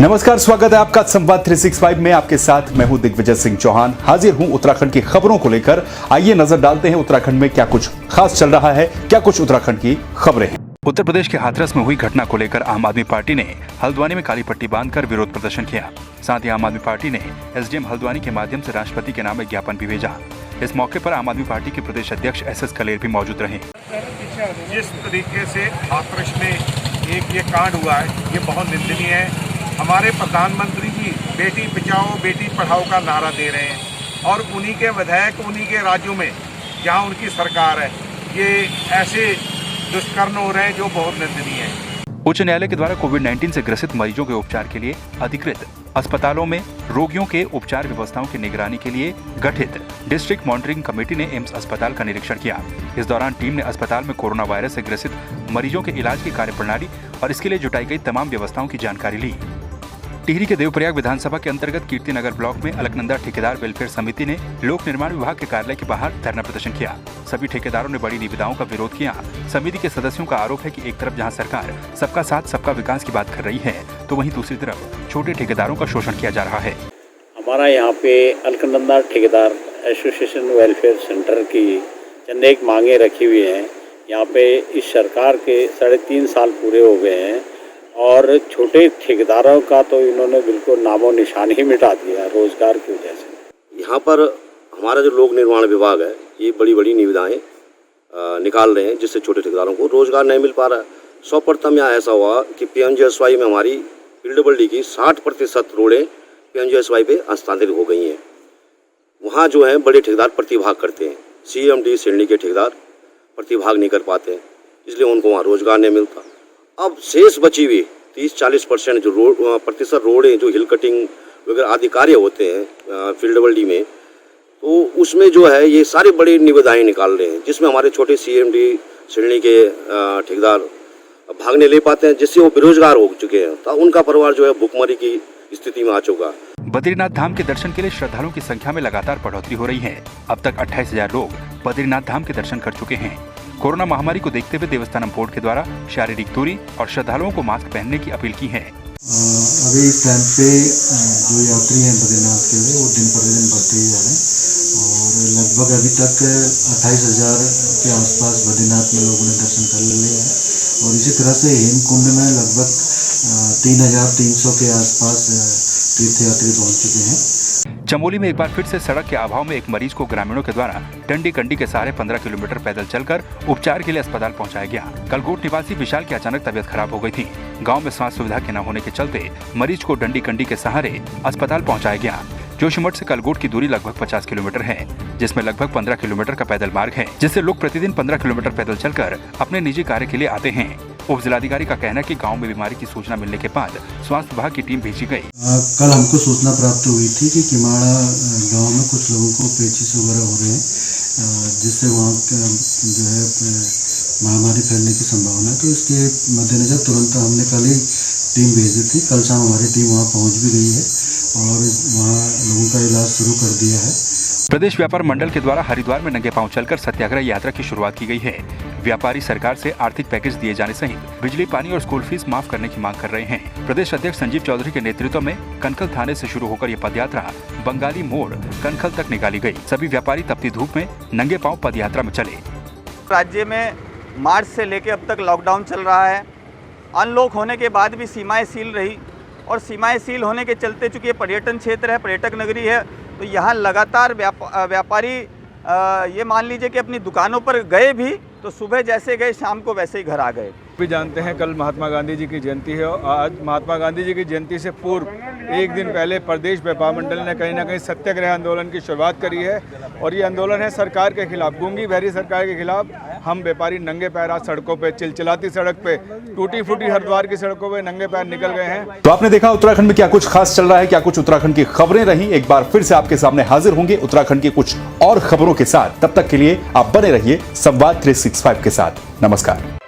नमस्कार, स्वागत है आपका संवाद 365 में। आपके साथ मैं हूं दिग्विजय सिंह चौहान। हाजिर हूं उत्तराखंड की खबरों को लेकर। आइए नजर डालते हैं उत्तराखंड में क्या कुछ खास चल रहा है, क्या कुछ उत्तराखंड की खबरें हैं। उत्तर प्रदेश के हाथरस में हुई घटना को लेकर आम आदमी पार्टी ने हल्द्वानी में काली पट्टी बांधकर विरोध प्रदर्शन किया। साथ ही आम आदमी पार्टी ने एसडीएम हल्द्वानी के माध्यम से राष्ट्रपति के नाम एक ज्ञापन भी भेजा। इस मौके पर आम आदमी पार्टी के प्रदेश अध्यक्ष एस कलेर भी मौजूद रहे। जिस तरीके से हाथरस में ये कांड हुआ है, ये बहुत निंदनीय है। हमारे प्रधानमंत्री जी बेटी बचाओ बेटी पढ़ाओ का नारा दे रहे हैं और उन्हीं के विधायक उन्हीं के राज्यों में जहां उनकी सरकार है, ये ऐसे दुष्कर्म हो रहे हैं जो बहुत निंदनीय है। उच्च न्यायालय के द्वारा कोविड-19 से ग्रसित मरीजों के उपचार के लिए अधिकृत अस्पतालों में रोगियों के उपचार व्यवस्थाओं की निगरानी के लिए गठित डिस्ट्रिक्ट मॉनिटरिंग कमेटी ने एम्स अस्पताल का निरीक्षण किया। इस दौरान टीम ने अस्पताल में कोरोना वायरस से ग्रसित मरीजों के इलाज की कार्यप्रणाली और इसके लिए जुटाई गई तमाम व्यवस्थाओं की जानकारी ली। टिहरी के देवप्रयाग विधानसभा के अंतर्गत कीर्तिनगर ब्लॉक में अलकनंदा ठेकेदार वेलफेयर समिति ने लोक निर्माण विभाग के कार्यालय के बाहर धरना प्रदर्शन किया। सभी ठेकेदारों ने बड़ी निविदाओं का विरोध किया। समिति के सदस्यों का आरोप है कि एक तरफ जहां सरकार सबका साथ सबका विकास की बात कर रही है, तो वहीं दूसरी तरफ छोटे ठेकेदारों का शोषण किया जा रहा है। हमारा यहाँ पे अलकनंदा ठेकेदार एसोसिएशन वेलफेयर सेंटर की चंद एक मांगे रखी हुई हैं। यहाँ पे इस सरकार के 3.5 साल पूरे हो गए हैं और छोटे ठेकेदारों का तो इन्होंने बिल्कुल नामो निशान ही मिटा दिया रोजगार की वजह से। यहाँ पर हमारा जो लोक निर्माण विभाग है, ये बड़ी बड़ी निविदाएं निकाल रहे हैं, जिससे छोटे ठेकेदारों को रोजगार नहीं मिल पा रहा है। सर्वप्रथम यहाँ ऐसा हुआ कि पीएमजीएसवाई में हमारी फील्डबल्डी की 60% रोडें पीएमजीएसवाई पे हस्तांतरित हो गई हैं। वहाँ जो है बड़े ठेकेदार प्रतिभाग करते हैं, सीएमडी श्रेणी के ठेकेदार प्रतिभाग नहीं कर पाते हैं, इसलिए उनको वहाँ रोजगार नहीं मिलता। अब शेष बची हुई 30-40% जो प्रतिशत रोडें जो हिल कटिंग वगैरह आदि कार्य होते हैं फील्डबल्डी में, तो उसमें जो है ये सारे बड़े निविदाएं निकाल रहे हैं, जिसमें हमारे छोटे सीएमडी श्रेणी के ठेकेदार भाग नहीं ले पाते हैं, जिससे वो बेरोजगार हो चुके हैं। तो उनका परिवार जो है भुखमरी की स्थिति में आ चुका। बद्रीनाथ धाम के दर्शन के लिए श्रद्धालुओं की संख्या में लगातार बढ़ोतरी हो रही है। अब तक 28,000 लोग बद्रीनाथ धाम के दर्शन कर चुके हैं। कोरोना महामारी को देखते हुए देवस्थानम बोर्ड के द्वारा शारीरिक दूरी और श्रद्धालुओं को मास्क पहनने की अपील की है। अभी इस टाइम पे जो यात्री हैं बद्रीनाथ के लिए, वो दिन प्रतिदिन बढ़ते ही जा रहे हैं और लगभग अभी तक 28,000 के आसपास बद्रीनाथ में लोगों ने दर्शन कर लिए हैं और इसी तरह से हेमकुंड में लगभग 3,300 के आसपास तीर्थयात्री पहुंच चुके हैं। चमोली में एक बार फिर से सड़क के अभाव में एक मरीज को ग्रामीणों के द्वारा डंडी कंडी के सहारे 15 किलोमीटर पैदल चलकर उपचार के लिए अस्पताल पहुंचाया गया। कलगोट निवासी विशाल की अचानक तबीयत खराब हो गई थी। गांव में स्वास्थ्य सुविधा के न होने के चलते मरीज को डंडी कंडी के सहारे अस्पताल पहुंचाया गया। जोशीमठ से कलगोट की दूरी लगभग 50 किलोमीटर है, जिसमें लगभग 15 किलोमीटर का पैदल मार्ग है, जिससे लोग प्रतिदिन 15 किलोमीटर पैदल चलकर अपने निजी कार्य के लिए आते हैं। उप जिलाधिकारी का कहना है कि गांव में बीमारी की सूचना मिलने के बाद स्वास्थ्य विभाग की टीम भेजी गई। कल हमको सूचना प्राप्त हुई थी कि किमाड़ा गांव में कुछ लोगों को पेचिश वगैरह हो रहे हैं, जिससे वहाँ जो है महामारी फैलने की संभावना है। तो इसके मद्देनजर तुरंत हमने कल ही टीम भेजी थी। कल शाम हमारी टीम वहाँ पहुँच भी गई है और वहाँ लोगों का इलाज शुरू कर दिया है। प्रदेश व्यापार मंडल के द्वारा हरिद्वार में नंगे पांव चलकर सत्याग्रह यात्रा की शुरुआत की गई है। व्यापारी सरकार से आर्थिक पैकेज दिए जाने सहित बिजली पानी और स्कूल फीस माफ करने की मांग कर रहे हैं। प्रदेश अध्यक्ष संजीव चौधरी के नेतृत्व में कनखल थाने से शुरू होकर ये पदयात्रा बंगाली मोड़ कनखल तक निकाली गई। सभी व्यापारी तपती धूप में नंगे पांव पदयात्रा में चले। राज्य में मार्च से लेकर अब तक लॉकडाउन चल रहा है। अनलॉक होने के बाद भी सीमाएं सील रही और सीमाएं सील होने के चलते, चूँकि ये पर्यटन क्षेत्र है, पर्यटक नगरी है, तो यहाँ लगातार व्यापारी ये मान लीजिए कि अपनी दुकानों पर गए भी तो सुबह जैसे गए शाम को वैसे ही घर आ गए। भी जानते हैं कल महात्मा गांधी जी की जयंती है और आज महात्मा गांधी जी की जयंती से पूर्व एक दिन पहले प्रदेश व्यापार मंडल ने कहीं ना कहीं सत्याग्रह आंदोलन की शुरुआत करी है और ये आंदोलन है सरकार के खिलाफ, गूंगी बहरी सरकार के खिलाफ। हम व्यापारी नंगे पैर आज सड़कों पे, चिलचिलाती सड़क पे, टूटी फूटी हरिद्वार की सड़कों पे नंगे पैर निकल गए हैं। तो आपने देखा उत्तराखंड में क्या कुछ खास चल रहा है, क्या कुछ उत्तराखंड की खबरें रही। एक बार फिर से आपके सामने हाजिर होंगे उत्तराखंड की कुछ और खबरों के साथ। तब तक के लिए आप बने रहिए संवाद 365 के साथ। नमस्कार।